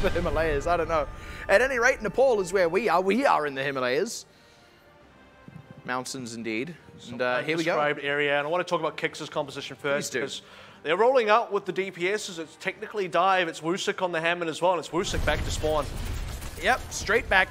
the Himalayas. I don't know. At any rate, Nepal is where we are. We are in the Himalayas. Mountains, indeed. And here we go. Area, and I want to talk about KIX's composition first. Please do. Because they're rolling out with the DPSs. It's technically dive. It's Wusik on the Hammond as well, and it's Wusik back to spawn. Yep, straight back.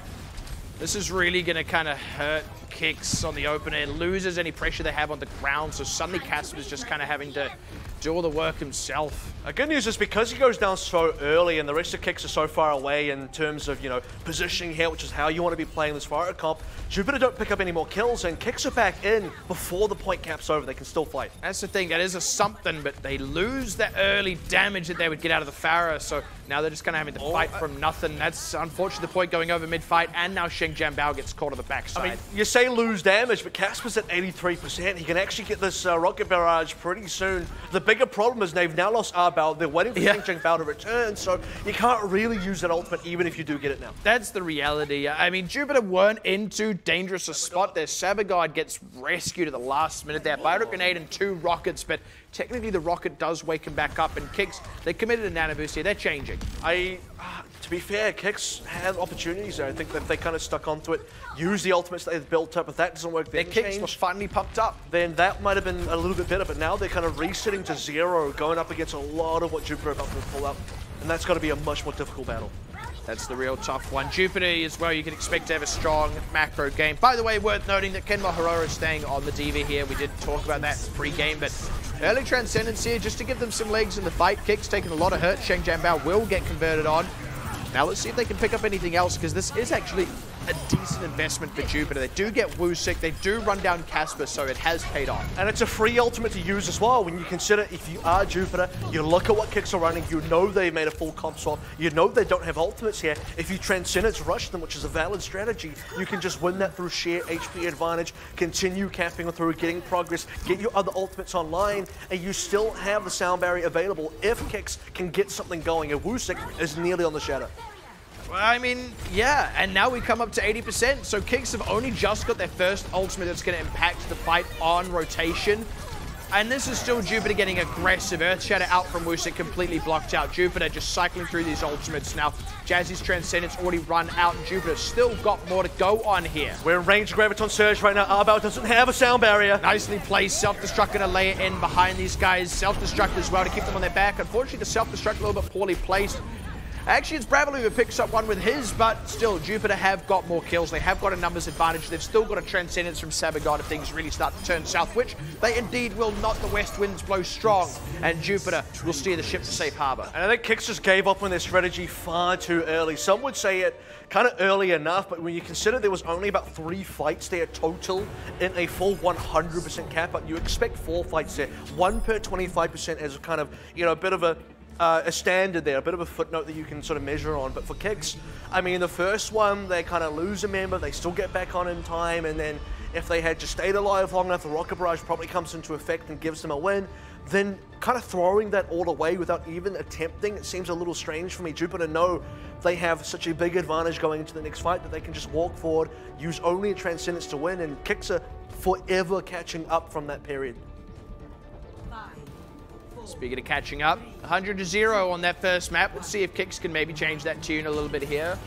This is really going to kind of hurt KIX on the opener. It loses any pressure they have on the ground, so suddenly Casper's just kind of having to do all the work himself. Good news is because he goes down so early and the rest of KIX are so far away in terms of, you know, positioning here, which is how you want to be playing this far at comp, Jupiter don't pick up any more kills and KIX are back in before the point cap's over. They can still fight. That's the thing. That is a something, but they lose that early damage that they would get out of the Pharah, so now they're just kind of having to fight from nothing. That's unfortunately the point going over mid-fight, and now Sheng Jianbao gets caught on the backside. I mean, you say lose damage, but Casper's at 83%. He can actually get this rocket barrage pretty soon. The bigger problem is they've now lost Arbao. They're waiting for Sheng Jianbao to return, so you can't really use that ultimate even if you do get it now. That's the reality. I mean, Jupiter weren't in too dangerous a spot there. Saberguard gets rescued at the last minute there. Bio grenade and 2 rockets, but technically the rocket does wake him back up, and KIX, they committed a nano boost here. They're changing. To be fair, KIX had opportunities there. I think that they kind of stuck onto it, used the ultimates they've built up. If that doesn't work, their KIX was finally pumped up. Then that might have been a little bit better, but now they're kind of resetting to 0, going up against a lot of what Jupiter are about to pull up, and that's got to be a much more difficult battle. That's the real tough one. Jupiter as well, you can expect to have a strong macro game. By the way, worth noting that Kenma Hororo is staying on the DV here. We did talk about that pre-game, but early Transcendence here just to give them some legs in the fight. KIX taking a lot of hurt. Sheng Jianbao will get converted on. Now let's see if they can pick up anything else, because this is actually a decent investment for Jupiter. They do get Wusik, they do run down Casper, so it has paid off. And it's a free ultimate to use as well. When you consider if you are Jupiter, you look at what KIX are running, you know they've made a full comp swap, you know they don't have ultimates here. If you Transcendence rush them, which is a valid strategy, you can just win that through sheer HP advantage, continue camping through, getting progress, get your other ultimates online, and you still have the sound barrier available if KIX can get something going. And Wusik is nearly on the shadow. Well, I mean, yeah, and now we come up to 80%, so KIX have only just got their first ultimate that's going to impact the fight on rotation. And this is still Jupiter getting aggressive. Earth Shatter out from Wusik, completely blocked out. Jupiter just cycling through these ultimates. Now, Jazzy's Transcendence already run out, and Jupiter still got more to go on here. We're in range of Graviton Surge right now. Arbao doesn't have a sound barrier. Nicely placed. Self-destruct going to lay it in behind these guys. Self-destruct as well to keep them on their back. Unfortunately, the self-destruct a little bit poorly placed. Actually, it's Bravely who picks up one with his, but still, Jupiter have got more kills. They have got a numbers advantage. They've still got a Transcendence from Sabergod if things really start to turn south, which they indeed will not. The west winds blow strong, and Jupiter will steer the ship to safe harbor. And I think KIX just gave up on their strategy far too early. Some would say it kind of early enough, but when you consider there was only about 3 fights there total in a full 100% cap, but you expect 4 fights there, 1 per 25% as a kind of, you know, a bit of a standard there, a bit of a footnote that you can sort of measure on. But for KIX, I mean, the first one, they kind of lose a member, they still get back on in time, and then if they had just stayed alive long enough, the rocket barrage probably comes into effect and gives them a win. Then kind of throwing that all away without even attempting, it seems a little strange for me. Jupiter know they have such a big advantage going into the next fight that they can just walk forward, use only a Transcendence to win, and KIX are forever catching up from that period. Speaking of catching up, 100-0 on that first map. Let's see if KIX can maybe change that tune a little bit here.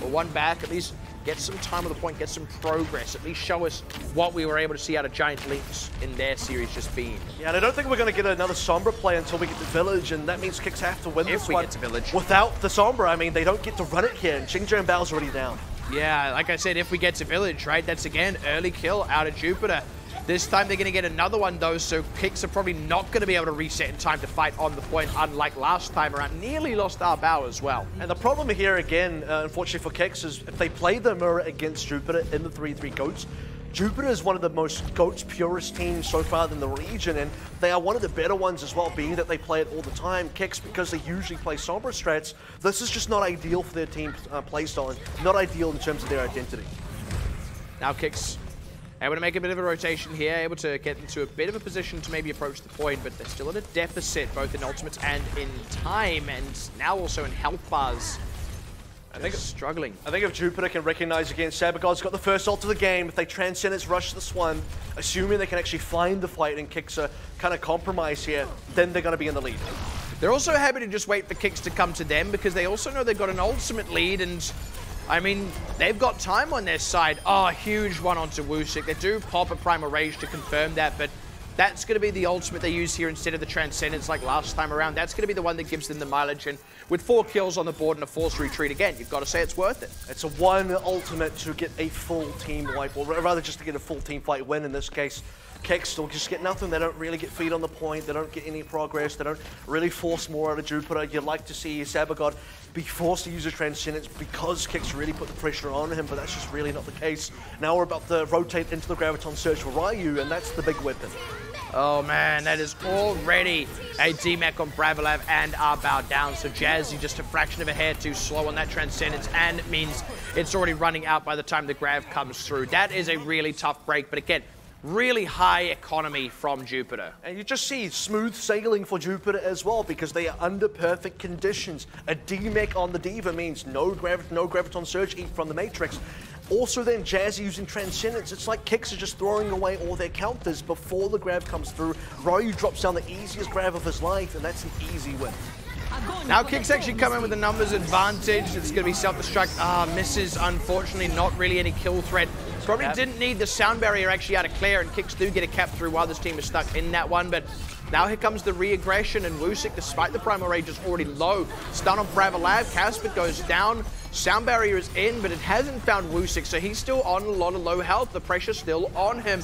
Or one back, at least get some time on the point, get some progress, at least show us what we were able to see out of Giant Lynx in their series just being. Yeah, and I don't think we're going to get another Sombra play until we get to Village, and that means KIX have to win this one. If we get to Village. Without the Sombra, I mean, they don't get to run it here, and Sheng Jianbao's already down. Yeah, like I said, if we get to Village, right, that's again, early kill out of Jupiter. This time they're going to get another one though, so KIX are probably not going to be able to reset in time to fight on the point, unlike last time around. Nearly lost Arbao as well. And the problem here again, unfortunately for KIX, is if they play the mirror against Jupiter in the 3-3 GOATs, Jupiter is one of the most GOATs purest teams so far in the region, and they are one of the better ones as well, being that they play it all the time. KIX, because they usually play Sombra strats, this is just not ideal for their team playstyle, and not ideal in terms of their identity. Now KIX able to make a bit of a rotation here, able to get into a bit of a position to maybe approach the point, but they're still at a deficit, both in ultimates and in time, and now also in health bars. I think struggling. I think if Jupiter can recognize again, Sabergod's got the first ult of the game. If they Transcendence rush this one, assuming they can actually find the fight and KIX a kind of compromise here, then they're going to be in the lead. They're also happy to just wait for KIX to come to them because they also know they've got an ultimate lead, and I mean, they've got time on their side. Oh, huge one onto OWC. They do pop a Primal Rage to confirm that, but that's going to be the ultimate they use here instead of the Transcendence like last time around. That's going to be the one that gives them the mileage, and with 4 kills on the board and a forced retreat again, you've got to say it's worth it. It's a one ultimate to get a full team wipe, or rather just to get a full team fight win in this case. KIX still just get nothing. They don't really get feet on the point. They don't get any progress. They don't really force more out of Jupiter. You'd like to see Sabagod be forced to use a Transcendence because KIX really put the pressure on him, but that's just really not the case. Now we're about to rotate into the Graviton Surge for Ryu, and that's the big weapon. Oh man, that is already a DMAC on Bravolav and AVRL down. So Jazzy just a fraction of a hair too slow on that Transcendence, and it means it's already running out by the time the Grav comes through. That is a really tough break, but again, really high economy from Jupiter. And you just see smooth sailing for Jupiter as well because they are under perfect conditions. A DMAC on the Diva means no Graviton Surge from the Matrix. Also then Jazzy using Transcendence. It's like KIX are just throwing away all their counters before the grab comes through. Ryu drops down the easiest grab of his life, and that's an easy win. Now KIX actually come in with a numbers advantage. It's going to be self-destruct. Misses, unfortunately, not really any kill threat. Probably didn't need the sound barrier actually out of clear, and KIX do get a cap through while this team is stuck in that one, but now here comes the re-aggression, and OWC, despite the Primal Rage, is already low. Stun on Bravolav, Casper goes down, sound barrier is in, but it hasn't found OWC, so he's still on a lot of low health. The pressure's still on him.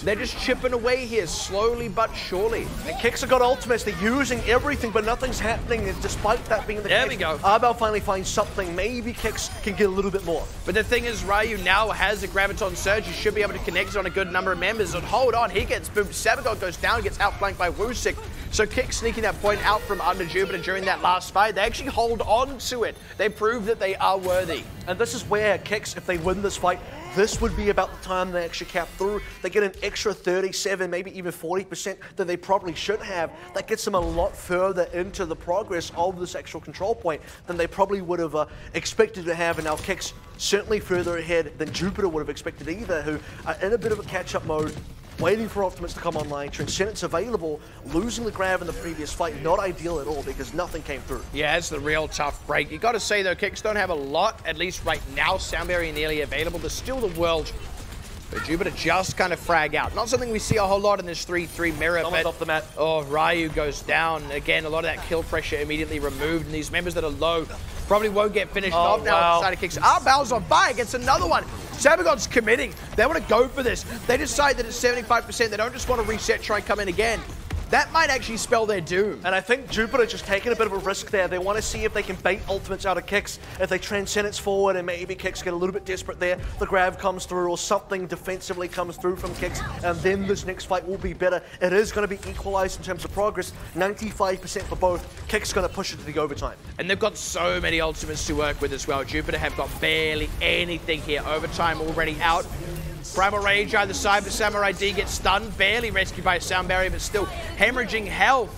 They're just chipping away here, slowly but surely. And KIX have got ultimates. They're using everything, but nothing's happening. And despite that being the case, there we go. AVRL finally finds something. Maybe KIX can get a little bit more. But the thing is, Ryu now has a Graviton Surge. He should be able to connect on a good number of members. And hold on, he gets booped. Sabagod goes down, gets outflanked by OWC. So KIX sneaking that point out from under Jupiter during that last fight. They actually hold on to it. They prove that they are worthy. And this is where KIX, if they win this fight, this would be about the time they actually cap through. They get an extra 37, maybe even 40% that they probably should have. That gets them a lot further into the progress of this actual control point than they probably would have expected to have. And now KIX certainly further ahead than Jupiter would have expected either, who are in a bit of a catch-up mode, waiting for ultimates to come online. Transcendence available, losing the grab in the previous fight, not ideal at all because nothing came through. Yeah, it's the real tough break. You got to say though, KIX don't have a lot, at least right now. Sound barrier nearly available. There's still the world, but Jupiter just kind of frag out. Not something we see a whole lot in this 3-3 mirror. Someone's off the mat. Oh, Ryu goes down. Again, a lot of that kill pressure immediately removed, and these members that are low probably won't get finished off now on the side of KIX. AVRL's on fire, gets another one. Sabagod's committing. They want to go for this. They decide that it's 75%. They don't just want to reset, try and come in again. That might actually spell their doom. And I think Jupiter just taking a bit of a risk there. They want to see if they can bait ultimates out of KIX. If they Transcendence forward and maybe KIX get a little bit desperate there, the grab comes through or something defensively comes through from KIX, and then this next fight will be better. It is going to be equalized in terms of progress. 95% for both. KIX going to push it to the overtime. And they've got so many ultimates to work with as well. Jupiter have got barely anything here. Overtime already out. Primal Rage either side, but Samurai D gets stunned, barely rescued by a sound barrier, but still hemorrhaging health.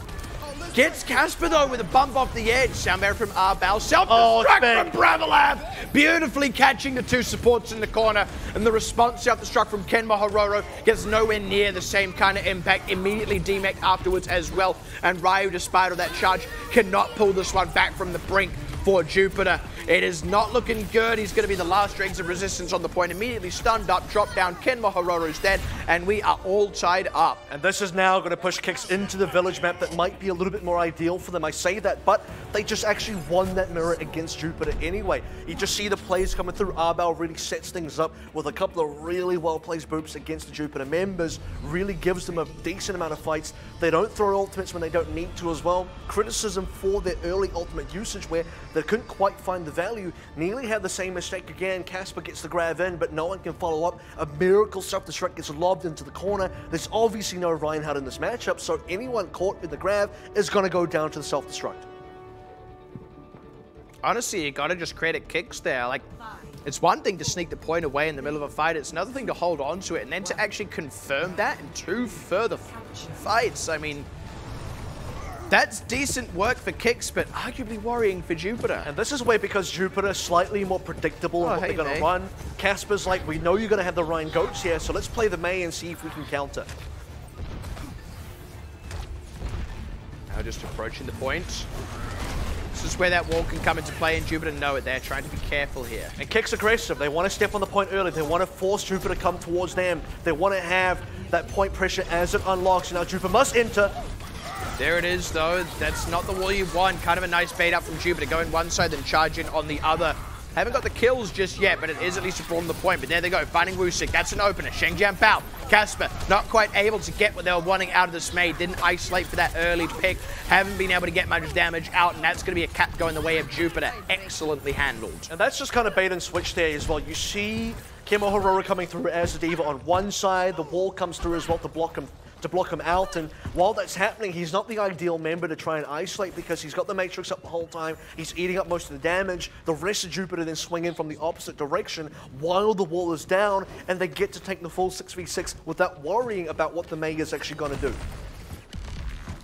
Gets Casper though with a bump off the edge. Sound barrier from AVRL, self-destruct from Bravolav. Beautifully catching the two supports in the corner, and the response self-destruct from Ken Mahororo gets nowhere near the same kind of impact. Immediately DMAC afterwards as well, and Ryu, despite all that charge, cannot pull this one back from the brink for Jupiter. It is not looking good. He's going to be the last dregs of resistance on the point. Immediately stunned up, dropped down. Ken Mahororo's dead, and we are all tied up. And this is now going to push KIX into the village map that might be a little bit more ideal for them. I say that, but they just actually won that mirror against Jupiter anyway. You just see the plays coming through. AVRL really sets things up with a couple of really well-placed boops against the Jupiter members. Really gives them a decent amount of fights. They don't throw ultimates when they don't need to as well. Criticism for their early ultimate usage where they couldn't quite find the value. Nearly had the same mistake again. Casper gets the grab in, but no one can follow up. A miracle self-destruct gets lobbed into the corner. There's obviously no Reinhardt in this matchup, so anyone caught in the grab is going to go down to the self-destruct. Honestly, you got to just credit KIX there. Like, it's one thing to sneak the point away in the middle of a fight. It's another thing to hold on to it and then to actually confirm that in 2 further fights. I mean, that's decent work for KIX, but arguably worrying for Jupiter. And this is where, because Jupiter is slightly more predictable in what they're going to run, Casper's like, we know you're going to have the Rhine Goats here, so let's play the Mei and see if we can counter. Now Now just approaching the point. This is where that wall can come into play, and Jupiter know it. They're trying to be careful here. And KIX aggressive. They want to step on the point early. They want to force Jupiter to come towards them. They want to have that point pressure as it unlocks. Now Jupiter must enter. There it is, though. That's not the wall you want. Kind of a nice bait up from Jupiter. Going one side, then charge in on the other. Haven't got the kills just yet, but it is at least a brawl on the point. But there they go, finding Wusik. That's an opener. Sheng jump out. Casper not quite able to get what they were wanting out of this Made. Didn't isolate for that early pick. Haven't been able to get much damage out, and that's going to be a cap going the way of Jupiter. Excellently handled. And that's just kind of bait and switch there as well. You see Kemo Horora coming through as the Diva on one side. The wall comes through as well to block him out, and while that's happening, he's not the ideal member to try and isolate because he's got the Matrix up the whole time. He's eating up most of the damage. The rest of Jupiter then swing in from the opposite direction while the wall is down, and they get to take the full 6v6 without worrying about what the Mega is actually going to do.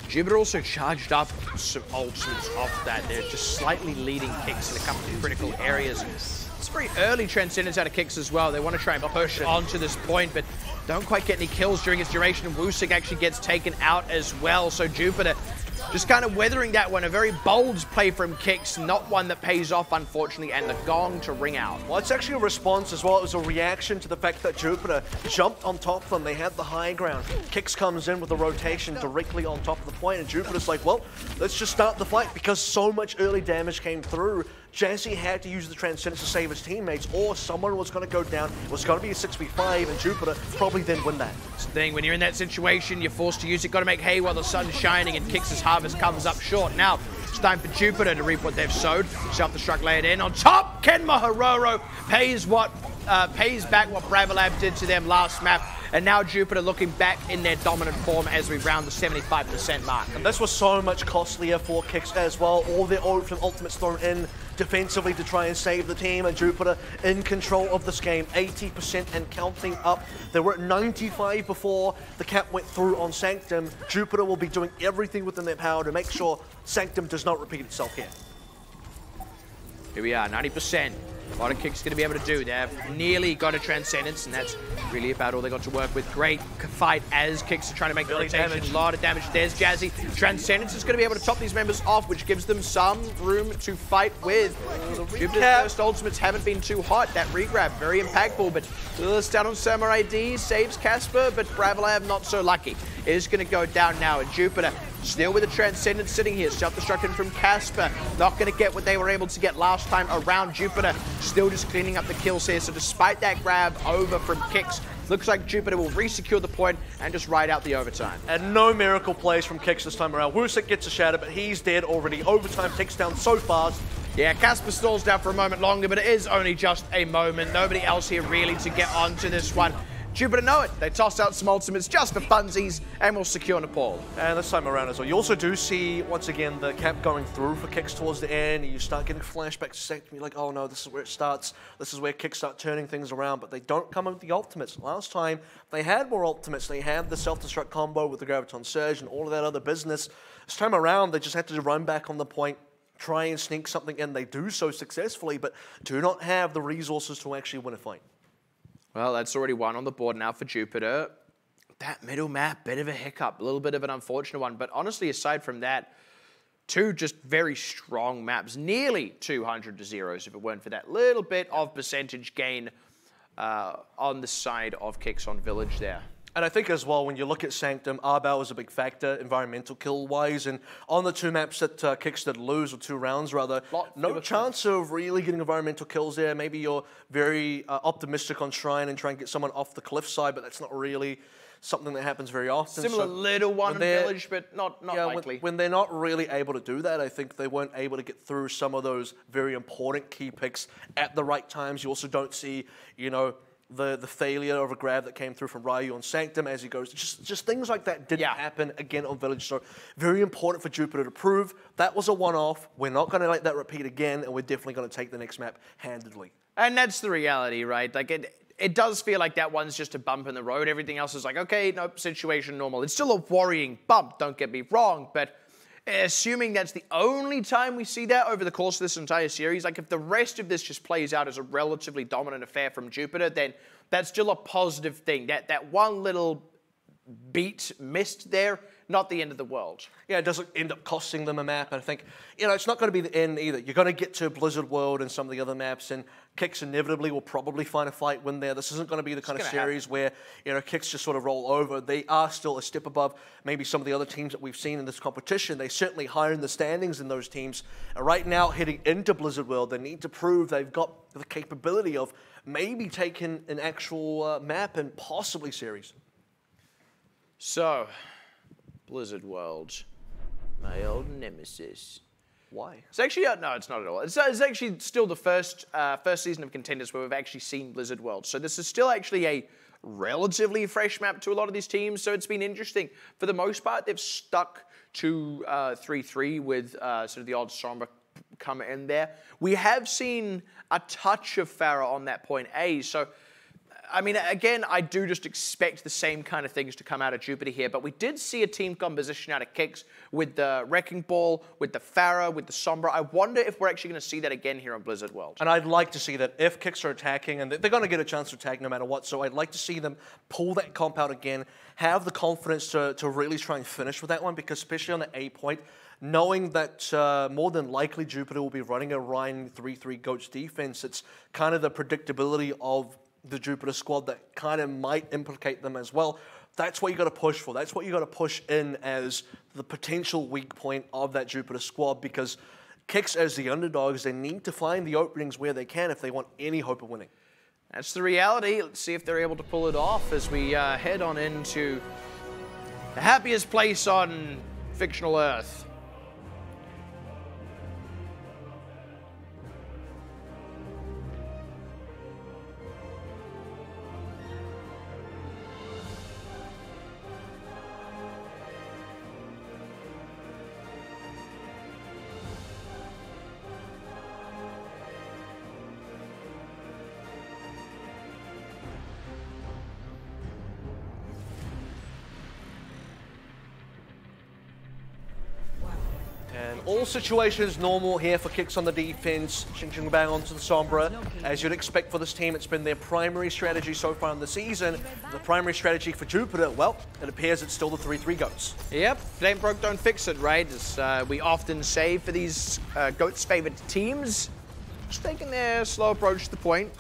Jupiter also charged up some ultimates off that. They're just slightly leading KIX in a couple of critical areas. It's very early Transcendence out of KIX as well. They want to try and push onto this point, but don't quite get any kills during its duration. And Wusik actually gets taken out as well. So Jupiter just kind of weathering that one. A very bold play from KIX, not one that pays off, unfortunately, and the gong to ring out. Well, it's actually a response as well. It was a reaction to the fact that Jupiter jumped on top of them. They had the high ground. KIX comes in with a rotation directly on top of the point, and Jupiter's like, well, let's just start the fight because so much early damage came through. Jazzy had to use the Transcendence to save his teammates, or someone was going to go down. It was going to be a 6v5, and Jupiter probably then win that. It's the thing, when you're in that situation, you're forced to use it. Got to make hay while the sun's shining, and KIX's harvest comes up short. Now, it's time for Jupiter to reap what they've sowed. Self-destruct layered in. On top, Ken Mahororo pays back what Bravolab did to them last map. And now Jupiter looking back in their dominant form as we round the 75% mark. And this was so much costlier for KIX as well. All their ultimates thrown in defensively to try and save the team, and Jupiter in control of this game, 80% and counting up. They were at 95 before the cap went through on Sanctum. Jupiter will be doing everything within their power to make sure Sanctum does not repeat itself here. Here we are, 90%. A lot of KIX going to be able to do. They've nearly got a Transcendence, and that's really about all they got to work with. Great fight as KIX are trying to make the rotation. A lot of damage. There's Jazzy. Transcendence is going to be able to top these members off, which gives them some room to fight with. Jupiter's first ultimates haven't been too hot. That regrab, very impactful, but it's down on Samurai D. Saves Casper, but Bravolab not so lucky. It is going to go down now, and Jupiter still with a Transcendence sitting here. Self-destructing from Casper. Not going to get what they were able to get last time around. Jupiter still just cleaning up the kills here. So despite that grab over from KIX, looks like Jupiter will re-secure the point and just ride out the overtime. And no miracle plays from KIX this time around. Wusik gets a shatter, but he's dead already. Overtime takes down so fast. Yeah, Casper stalls down for a moment longer, but it is only just a moment. Nobody else here really to get onto this one. Jupiter know it. They toss out some ultimates just for funsies and will secure Nepal. And this time around as well. You also do see, once again, the cap going through for KIX towards the end. You start getting flashbacks to Sanctum. You're like, oh no, this is where it starts. This is where KIX start turning things around, but they don't come up with the ultimates. Last time, they had more ultimates. They had the self-destruct combo with the Graviton Surge and all of that other business. This time around, they just had to run back on the point, try and sneak something in. They do so successfully, but do not have the resources to actually win a fight. Well, that's already one on the board now for Jupiter. That middle map, bit of a hiccup, a little bit of an unfortunate one. But honestly, aside from that, two just very strong maps, nearly 200 to zeros if it weren't for that little bit of percentage gain on the side of KIX on Village there. And I think as well, when you look at Sanctum, Arbal is a big factor, environmental kill-wise, and on the two maps that KIX did lose, or 2 rounds rather, no chance of really getting environmental kills there. Maybe you're very optimistic on Shrine and try and get someone off the cliffside, but that's not really something that happens very often. Similar little one in Village, but not likely. When they're not really able to do that, I think they weren't able to get through some of those very important key picks at the right times. You also don't see, you know, the failure of a grab that came through from Ryu on Sanctum as he goes. Just things like that didn't happen again on Village. So very important for Jupiter to prove that was a one-off. We're not going to let that repeat again, and we're definitely going to take the next map handedly. And that's the reality, right? Like it does feel like that one's just a bump in the road. Everything else is like, okay, nope, situation normal. It's still a worrying bump, don't get me wrong, but assuming that's the only time we see that over the course of this entire series, like if the rest of this just plays out as a relatively dominant affair from Jupiter, then that's still a positive thing. That one little beat missed there not the end of the world. Yeah, it doesn't end up costing them a map. And I think, you know, it's not going to be the end either. You're going to get to Blizzard World and some of the other maps, and KIX inevitably will probably find a fight win there. This isn't going to be the kind of series where, you know, KIX just sort of roll over. They are still a step above maybe some of the other teams that we've seen in this competition. They certainly higher in the standings than those teams. And right now, heading into Blizzard World, they need to prove they've got the capability of maybe taking an actual map and possibly series. So, Blizzard World, my old nemesis. Why? It's actually, no, it's not at all. It's actually still the first season of Contenders where we've actually seen Blizzard World. So this is still actually a relatively fresh map to a lot of these teams. So it's been interesting. For the most part, they've stuck to 3-3 with sort of the odd Sombra come in there. We have seen a touch of Pharah on that point A. So, I mean, again, I do just expect the same kind of things to come out of Jupiter here, but we did see a team composition out of KIX with the Wrecking Ball, with the Pharah, with the Sombra. I wonder if we're actually going to see that again here on Blizzard World. And I'd like to see that if KIX are attacking, and they're going to get a chance to attack no matter what, so I'd like to see them pull that comp out again, have the confidence to really try and finish with that one, because especially on the A point, knowing that more than likely Jupiter will be running a Ryan 3-3 Goats defense, it's kind of the predictability of the Jupiter squad that kind of might implicate them as well. That's what you got to push for. That's what you got to push in as the potential weak point of that Jupiter squad, because KIX as the underdogs, they need to find the openings where they can if they want any hope of winning. That's the reality. Let's see if they're able to pull it off as we head on into the happiest place on fictional Earth. And all situations normal here for KIX on the defense. Xing bang onto the Sombra. As you'd expect for this team, it's been their primary strategy so far in the season. The primary strategy for Jupiter, well, it appears it's still the 3-3 Goats. Yep, if it ain't broke, don't fix it, right? As we often say for these Goats' favorite teams, just taking their slow approach to the point.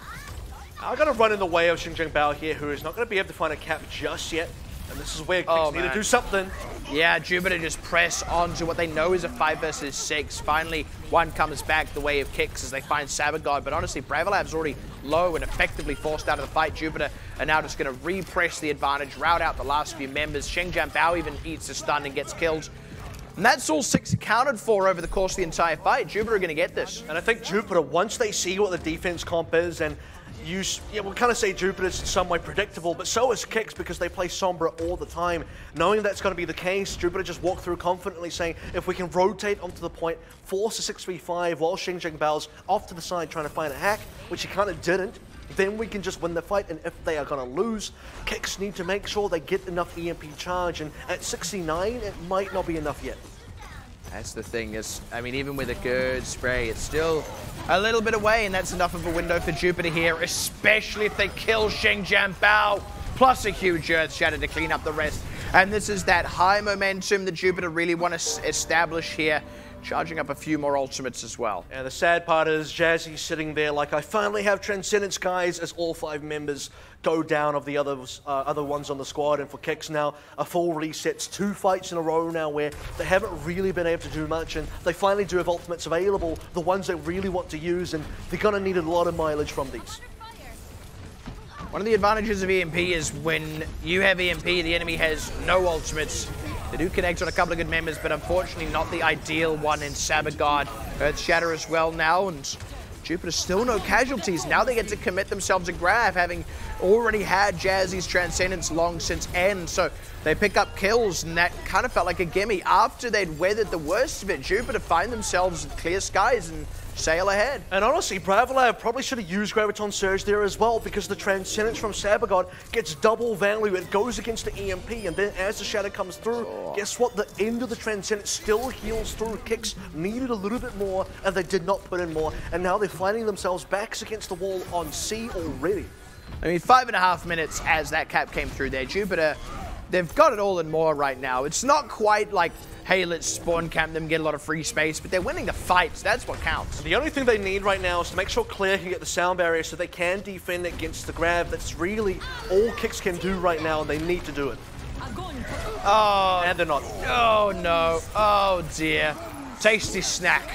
I've got to run in the way of Xing Bao here, who is not going to be able to find a cap just yet. And this is where KIX need to do something. Yeah, Jupiter just press on to what they know is a 5 versus 6. Finally, one comes back the way of KIX as they find Sabagod. But honestly, Bravolab's already low and effectively forced out of the fight. Jupiter are now just going to repress the advantage, rout out the last few members. Xingjiang Bao even eats a stun and gets killed. And that's all 6 accounted for over the course of the entire fight. Jupiter are going to get this. And I think Jupiter, once they see what the defense comp is, and we'll kind of say Jupiter's in some way predictable, but so is KIX because they play Sombra all the time. Knowing that's going to be the case, Jupiter just walk through confidently saying, if we can rotate onto the point, force a 6v5 while Xing Bao's off to the side trying to find a hack, which he kind of didn't, then we can just win the fight. And if they are going to lose, KIX need to make sure they get enough EMP charge, and at 69, it might not be enough yet. That's the thing, is, I mean, even with a good spray, it's still a little bit away, and that's enough of a window for Jupiter here, especially if they kill Xingjiang Bao, plus a huge Earth Shatter to clean up the rest. And this is that high momentum that Jupiter really want to establish here, charging up a few more ultimates as well. And the sad part is Jazzy's sitting there like, I finally have Transcendence, guys, as all 5 members go down of the other ones on the squad. And for KIX now, a full reset's 2 fights in a row now where they haven't really been able to do much, and they finally do have ultimates available, the ones they really want to use, and they're going to need a lot of mileage from these. One of the advantages of EMP is when you have EMP, the enemy has no ultimates. They do connect on a couple of good members, but unfortunately not the ideal one in Sabagod. Earth Shatter as well now, and Jupiter still no casualties. Now they get to commit themselves to Grav, having already had Jazzy's Transcendence long since end. So they pick up kills, and that kind of felt like a gimme. After they'd weathered the worst of it, Jupiter find themselves in clear skies and sail ahead. And honestly, Bravolab probably should have used Graviton Surge there as well, because the Transcendence from Sabagod gets double value. It goes against the EMP, and then as the Shadow comes through, guess what? The end of the Transcendence still heals through. KIX needed a little bit more, and they did not put in more. And now they're finding themselves backs against the wall on C already. I mean, 5.5 minutes as that cap came through there. Jupiter they've got it all and more right now. It's not quite like, hey, let's spawn camp them, get a lot of free space, but they're winning the fights. That's what counts. The only thing they need right now is to make sure Clear can get the sound barrier so they can defend against the grab. That's really all KIX can do right now, and they need to do it. Oh, and they're not. Oh, no. Oh, dear. Tasty snack.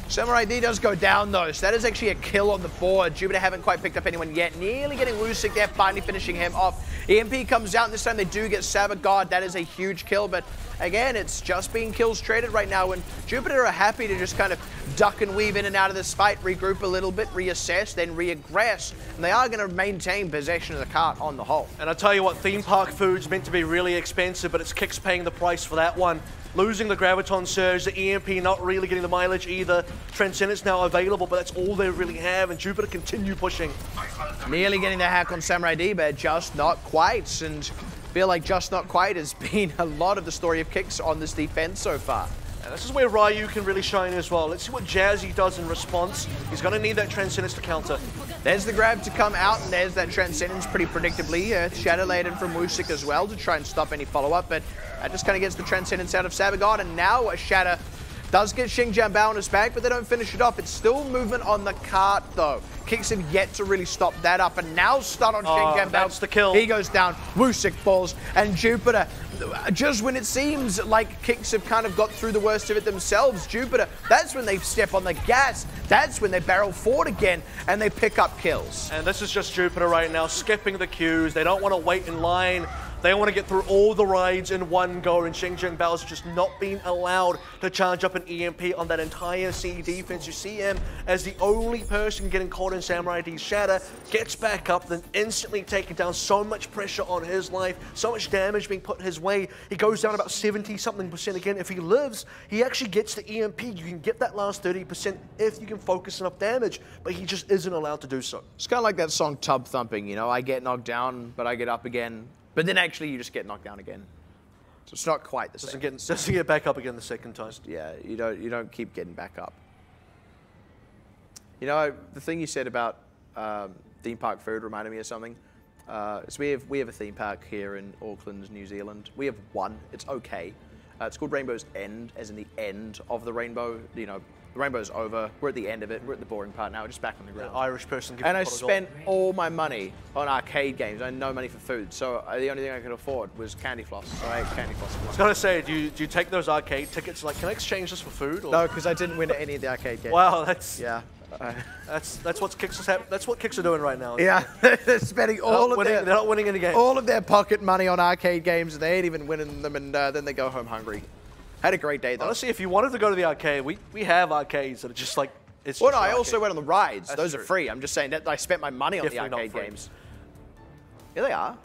Samurai D does go down, though, so that is actually a kill on the board. Jupiter haven't quite picked up anyone yet. Nearly getting Lusik there, finally finishing him off. EMP comes out, and this time they do get Sabagard. That is a huge kill, but again, it's just being kills traded right now, and Jupiter are happy to just kind of duck and weave in and out of this fight, regroup a little bit, reassess, then reaggress, and they are going to maintain possession of the cart on the whole. And I'll tell you what, theme park food's meant to be really expensive, but it's KIX paying the price for that one. Losing the Graviton Surge, the EMP not really getting the mileage either. Transcendence now available, but that's all they really have, and Jupiter continue pushing. Nearly getting the hack on Samurai D, but just not quite, and feel like just not quite has been a lot of the story of KIX on this defense so far. And this is where Ryu can really shine as well. Let's see what Jazzy does in response. He's going to need that Transcendence to counter. There's the grab to come out, and there's that Transcendence pretty predictably. Shadow laden from Lusik as well to try and stop any follow-up, but that just kind of gets the Transcendence out of Sabagard, and now a Shadow does get Xingjiang Bao on his back, but they don't finish it off. It's still movement on the cart, though. KIX have yet to really stop that up, and now stun on Xingjiang Bao. That's the kill. He goes down, Lusik falls, and Jupiter, just when it seems like KIX have kind of got through the worst of it themselves, Jupiter, that's when they step on the gas. That's when they barrel forward again, and they pick up kills. And this is just Jupiter right now, skipping the queues. They don't want to wait in line. They want to get through all the rides in one go, and Xingjiang Bao's just not being allowed to charge up an EMP on that entire C defense. You see him as the only person getting caught in Samurai D's shatter, gets back up, then instantly taken down. So much pressure on his life, so much damage being put his way. He goes down about 70-something% again. If he lives, he actually gets the EMP. You can get that last 30% if you can focus enough damage, but he just isn't allowed to do so. It's kind of like that song Tub Thumping, you know, I get knocked down, but I get up again. But then actually you just get knocked down again. So it's not quite the same. Doesn't get back up again the second time. Yeah, you don't keep getting back up. You know, the thing you said about theme park food reminded me of something. So we have a theme park here in Auckland, New Zealand. We have one. It's okay. It's called Rainbow's End, as in the end of the rainbow. You know, the rainbow's over. We're at the end of it. We're at the boring part now. We're just back on the ground. The Irish person. And I spent all my money on arcade games. I had no money for food, so the only thing I could afford was candy floss. So I ate candy floss. I was gonna say, do you take those arcade tickets? Like, can I exchange this for food? Or? No, because I didn't win at any of the arcade games. Wow, that's yeah. That's what KIX are doing right now. Yeah, they're spending they're not winning any games. All of their pocket money on arcade games, and they ain't even winning them, and then they go home hungry. Had a great day though. Honestly, if you wanted to go to the arcade, we have arcades that are just like it's. Well, just no, I also went on the rides. That's Those true. are free. I'm just saying that I spent my money on Definitely the arcade not free. games. Yeah, they are.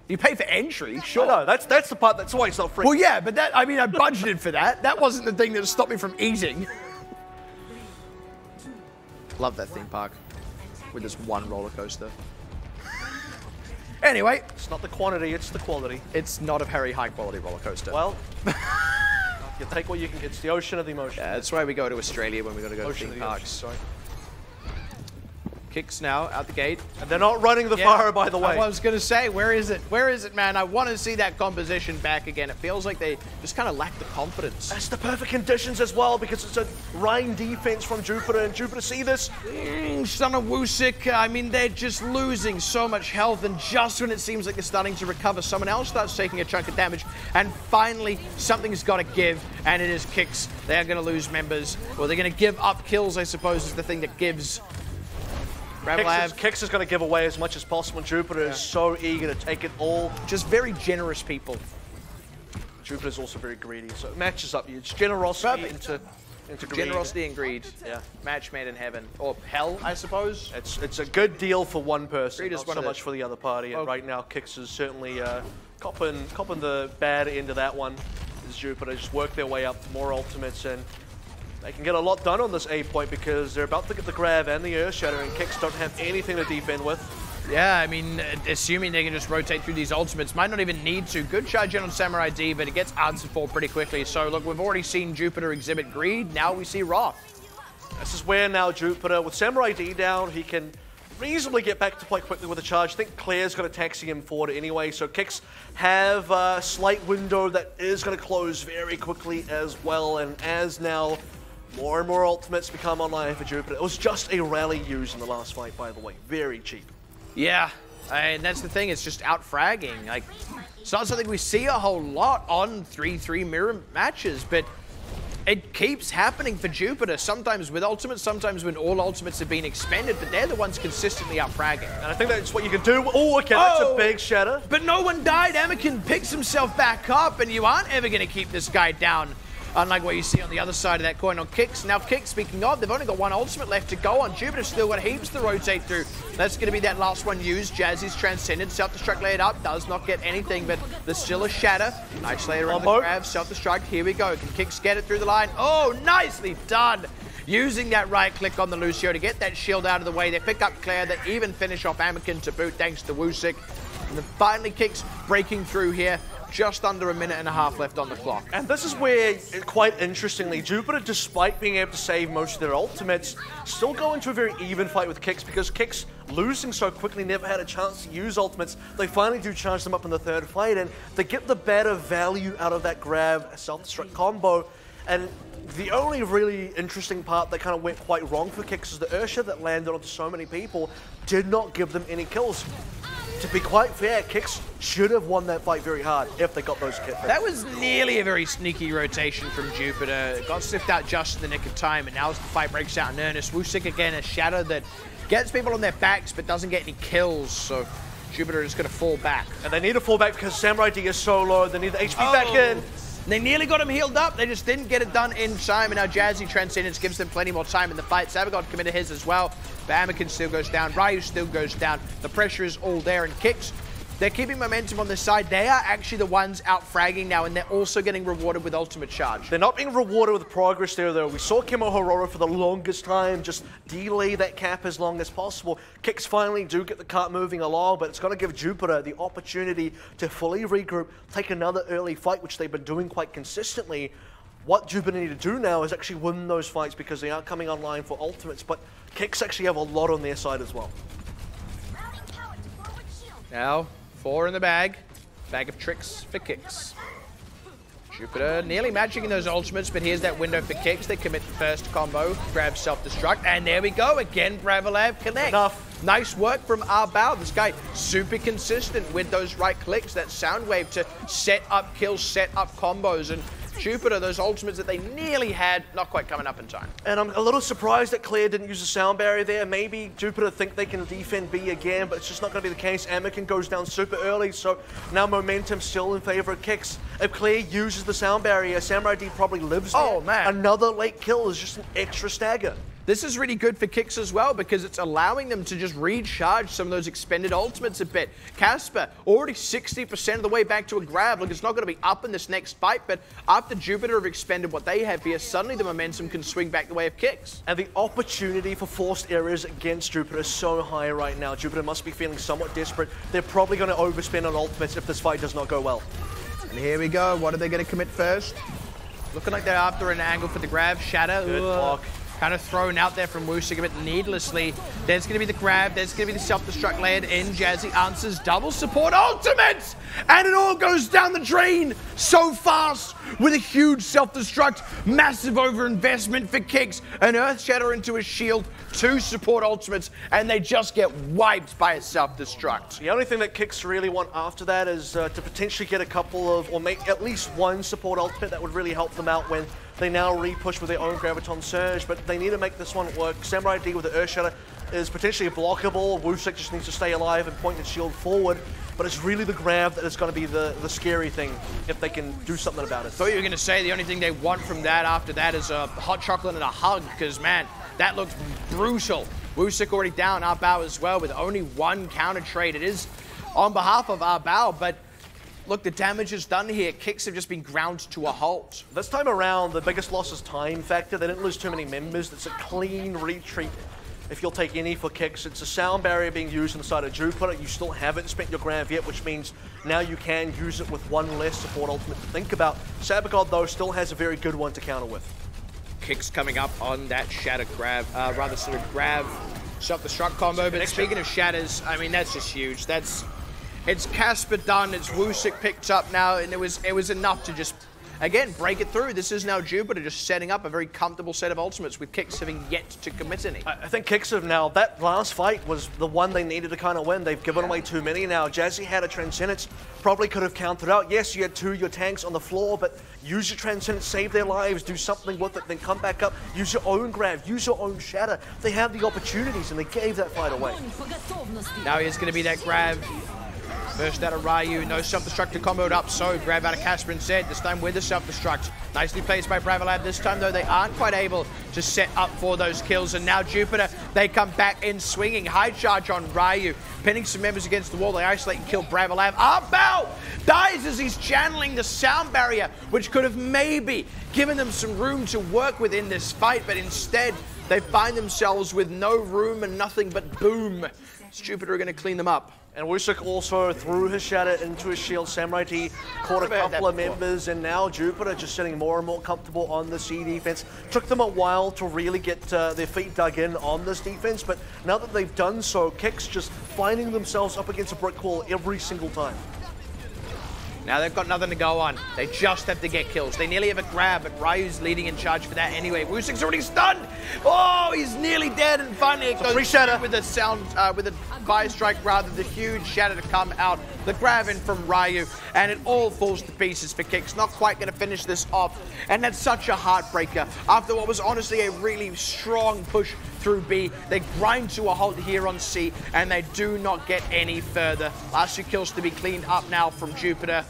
You pay for entry, sure. No, that's the part. That's why it's not free. Well, yeah, but I mean, I budgeted for that. That wasn't the thing that stopped me from eating. Love that theme park with this one roller coaster. Anyway, it's not the quantity, it's the quality. It's not a very high quality roller coaster. Well, you take what you can. It's the ocean of the emotion. Yeah, that's why we go to Australia when we got to go to theme parks. Sorry. KIX now out the gate. And they're not running the fire, by the way. I was going to say, where is it? Where is it, man? I want to see that composition back again. It feels like they just kind of lack the confidence. That's the perfect conditions as well, because it's a Rhine defense from Jupiter, and Jupiter see this. Son of Lusik, I mean, they're just losing so much health, and just when it seems like they're starting to recover, someone else starts taking a chunk of damage, and finally, something's got to give, and it is KIX. They are going to lose members, or they're going to give up kills, I suppose, is the thing that gives. KIX is going to give away as much as possible. Jupiter is so eager to take it all. Just very generous people. Jupiter's also very greedy, so it matches up. It's generosity into greed. Generosity and greed. Yeah. Match made in heaven. Or hell, I suppose. It's a good deal for one person, Greed is not one so of the- much for the other party. And right now, KIX is certainly copping the bad end of that one. As Jupiter just work their way up, more ultimates, and they can get a lot done on this A point because they're about to get the grab and the Earth Shatter, and KIX don't have anything to defend with. Yeah, I mean, assuming they can just rotate through these ultimates, might not even need to. Good charge in on Samurai D, but it gets answered for pretty quickly. So, look, we've already seen Jupiter exhibit greed. Now we see Wrath. This is where now Jupiter, with Samurai D down, he can reasonably get back to play quickly with a charge. I think Claire's going to taxi him forward anyway, so KIX have a slight window that is going to close very quickly as well, and as now more and more ultimates become online for Jupiter. It was just a rally used in the last fight, by the way. Very cheap. Yeah, and that's the thing, it's just out-fragging. Like, it's not something we see a whole lot on 3-3 mirror matches, but it keeps happening for Jupiter, sometimes with ultimates, sometimes when all ultimates have been expended, but they're the ones consistently out-fragging. And I think that's what you can do. Oh, okay, that's a big shatter. But no one died. Anakin picks himself back up, and you aren't ever going to keep this guy down. Unlike what you see on the other side of that coin on KIX. Now KIX, speaking of, they've only got one ultimate left to go on. Jupiter's still got heaps to rotate through. That's going to be that last one used. Jazzy's transcended, self-destruct laid up, does not get anything, but there's still a shatter. Nice later on the grab, self-destruct, here we go. Can KIX get it through the line? Oh, nicely done! Using that right click on the Lucio to get that shield out of the way. They pick up Claire, they even finish off Anakin to boot thanks to Wusik. And then finally KIX breaking through here. Just under a minute and a half left on the clock. And this is where, quite interestingly, Jupiter, despite being able to save most of their ultimates, still go into a very even fight with KIX, because KIX, losing so quickly, never had a chance to use ultimates. They finally do charge them up in the third fight, and they get the better value out of that grab self-destruct combo. And the only really interesting part that kind of went quite wrong for KIX is the Ursha that landed onto so many people did not give them any kills. To be quite fair, KIX should have won that fight very hard if they got those kills. That was nearly a very sneaky rotation from Jupiter. Got sniffed out just in the nick of time, and now as the fight breaks out in earnest, Wusik again, a shadow that gets people on their backs but doesn't get any kills, so Jupiter is going to fall back. And they need to fall back because Samurai D is so low, they need the HP back in. They nearly got him healed up. They just didn't get it done in time. And now Jazzy Transcendence gives them plenty more time in the fight. Sabagod committed his as well. But Anakin still goes down. Ryu still goes down. The pressure is all there. And KIX, they're keeping momentum on this side. They are actually the ones out fragging now. And they're also getting rewarded with ultimate charge. They're not being rewarded with progress there, though. We saw Kimo Hororo for the longest time just delay that cap as long as possible. KIX finally do get the cart moving along, but it's going to give Jupiter the opportunity to fully regroup, take another early fight, which they've been doing quite consistently. What Jupiter need to do now is actually win those fights because they are coming online for ultimates, but KIX actually have a lot on their side as well. Now, 4 in the bag. Bag of tricks for KIX. Jupiter nearly matching those ultimates, but here's that window for KIX. They commit the first combo, grab self-destruct, and there we go. Again, Bravolav connect. Enough. Nice work from Arbao. This guy super consistent with those right clicks, that sound wave to set up kills, set up combos, and Jupiter, those ultimates that they nearly had, not quite coming up in time. And I'm a little surprised that Claire didn't use the sound barrier there. Maybe Jupiter think they can defend B again, but it's just not going to be the case. Anakin goes down super early, so now momentum still in favor of KIX. If Claire uses the sound barrier, Samurai D probably lives there. Oh, man. Another late kill is just an extra stagger. This is really good for KIX as well because it's allowing them to just recharge some of those expended ultimates a bit. Casper, already 60% of the way back to a grab. Look, it's not going to be up in this next fight, but after Jupiter have expended what they have here, suddenly the momentum can swing back the way of KIX. And the opportunity for forced errors against Jupiter is so high right now. Jupiter must be feeling somewhat desperate. They're probably going to overspend on ultimates if this fight does not go well. And here we go. What are they going to commit first? Looking like they're after an angle for the grab. Shatter. Good block. Kind of thrown out there from Wusik a bit needlessly. There's going to be the grab. There's going to be the self-destruct layered in. Jazzy answers double support ultimates! And it all goes down the drain so fast with a huge self-destruct. Massive overinvestment for KIX. An Earth Shatter into a shield. 2 support ultimates. And they just get wiped by a self-destruct. The only thing that KIX really want after that is to potentially get a couple of, or make at least one support ultimate that would really help them out when they now re-push with their own Graviton Surge, but they need to make this one work. Samurai D with the Earth Shatter is potentially blockable. Wusik just needs to stay alive and point the shield forward, but it's really the grab that is going to be the scary thing if they can do something about it. Thought you were going to say the only thing they want from that after that is a hot chocolate and a hug, because, man, that looks brutal. Wusik already down, Arbao as well, with only 1 counter trade. It is on behalf of Arbao, but look, the damage is done here. KIX have just been ground to a halt. This time around, the biggest loss is time factor. They didn't lose too many members. It's a clean retreat. If you'll take any for KIX, it's a sound barrier being used inside of Jupiter. You still haven't spent your grab yet, which means now you can use it with 1 less support ultimate to think about. Sabagod, though, still has a very good one to counter with. KIX coming up on that shatter grab, grab Self-destruct combo, but speaking of shatters, I mean, that's just huge. It's Casper done, it's Wusik picked up now, and it was enough to just, again, break it through. This is now Jupiter just setting up a very comfortable set of ultimates with KIX having yet to commit any. I think KIX have now, that last fight was the one they needed to kind of win. They've given away too many now. Jazzy had a Transcendence, probably could have countered out. Yes, you had your tanks on the floor, but use your Transcendence, save their lives, do something with it, then come back up, use your own grab, use your own shatter. They have the opportunities, and they gave that fight away. Now here's going to be that grab. First out of Ryu, no self-destruct comboed up, so grab out of Casper instead, this time with the self-destruct. Nicely placed by Bravolab. This time, though, they aren't quite able to set up for those kills, and now Jupiter, they come back in swinging. High charge on Ryu, pinning some members against the wall. They isolate and kill Bravolab. Bow dies as he's channeling the sound barrier, which could have maybe given them some room to work with in this fight, but instead, they find themselves with no room and nothing but boom. Jupiter are going to clean them up. And Wusik also threw his shatter into his shield. Samurai T caught a couple of members, and now Jupiter just sitting more and more comfortable on the C defense. Took them a while to really get their feet dug in on this defense, but now that they've done so, KIX just finding themselves up against a brick wall every single time. Now they've got nothing to go on. They just have to get kills. They nearly have a grab, but Ryu's leading in charge for that anyway. Wusik's already stunned. Oh, he's nearly dead, and finally it goes shatter with a sound, with a fire strike rather, the huge shatter to come out. The grab in from Ryu, and it all falls to pieces for KIX. Not quite going to finish this off, and that's such a heartbreaker. After what was honestly a really strong push through B, they grind to a halt here on C, and they do not get any further. Last two kills to be cleaned up now from Jupiter.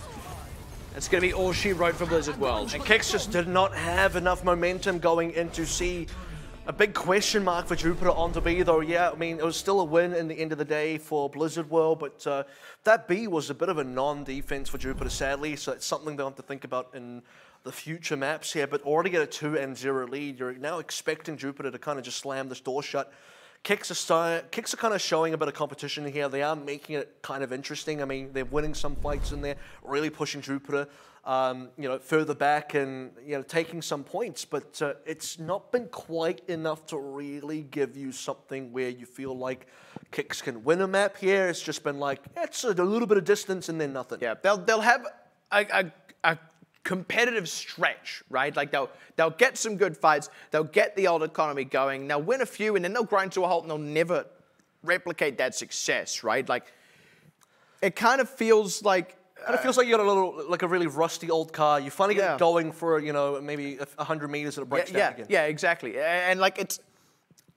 It's going to be all she wrote for Blizzard World. And KIX just did not have enough momentum going into C. A big question mark for Jupiter onto B, though. Yeah, I mean, it was still a win in the end of the day for Blizzard World, but that B was a bit of a non-defense for Jupiter, sadly, so it's something they'll have to think about in the future maps here. But already get a 2-0 lead. You're now expecting Jupiter to kind of just slam this door shut. KIX are kind of showing a bit of competition here. They are making it kind of interesting. I mean, they're winning some fights in there, really pushing Jupiter, further back and, taking some points. But it's not been quite enough to really give you something where you feel like KIX can win a map here. It's just been like, it's a little bit of distance and then nothing. Yeah, they'll have a competitive stretch, right? Like they'll get some good fights, they'll get the old economy going, they'll win a few, and then they'll grind to a halt and they'll never replicate that success, right? Like it kind of feels like you got a really rusty old car. You finally get it going for maybe 100 meters and it breaks down again. Yeah, exactly. And like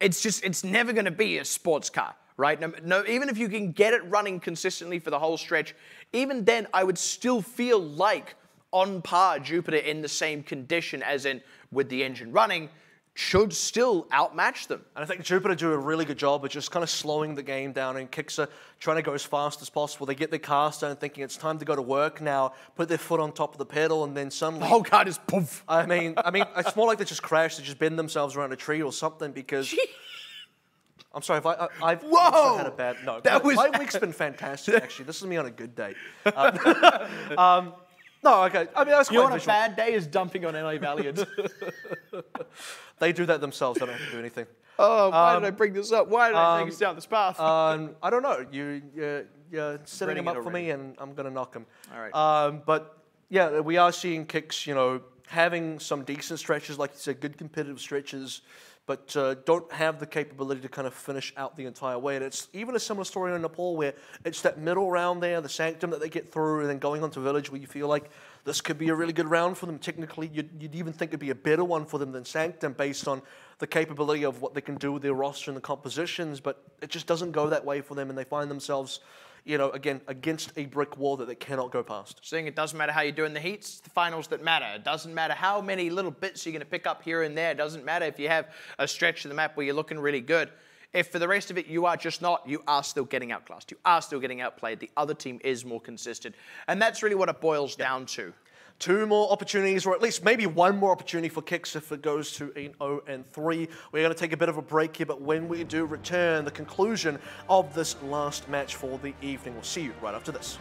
it's never going to be a sports car, right? No, even if you can get it running consistently for the whole stretch, even then I would still feel like on par Jupiter in the same condition as in with the engine running should still outmatch them. And I think Jupiter do a really good job of just kind of slowing the game down, and KIX are trying to go as fast as possible. They get their cars done thinking it's time to go to work now, put their foot on top of the pedal, and then suddenly... the whole car just poof. I mean, it's more like they just crashed, they just bend themselves around a tree or something because... I'm sorry, I've also had a bad... No, my week's been fantastic, actually. This is me on a good day. No, okay. I mean, that's quite on a bad day is dumping on LA Valiant. They do that themselves. They don't have to do anything. Oh, why did I bring this up? Why did I take us down this path? I don't know. You're setting them up for me, and I'm going to knock them. All right. But, yeah, we are seeing KIX, having some decent stretches, like you said, good competitive stretches, but don't have the capability to kind of finish out the entire way. And it's even a similar story in Nepal where it's that middle round there, the Sanctum that they get through, and then going on to Village where you feel like this could be a really good round for them. Technically, you'd even think it'd be a better one for them than Sanctum based on the capability of what they can do with their roster and the compositions, but it just doesn't go that way for them, and they find themselves again, against a brick wall that they cannot go past. Saying it doesn't matter how you do in the heats, it's the finals that matter. It doesn't matter how many little bits you're going to pick up here and there. It doesn't matter if you have a stretch of the map where you're looking really good. If for the rest of it you are just not, you are still getting outclassed. You are still getting outplayed. The other team is more consistent. And that's really what it boils down to. 2 more opportunities, or at least maybe 1 more opportunity for KIX if it goes to 0-3. We're going to take a bit of a break here, but when we do return, the conclusion of this last match for the evening. We'll see you right after this.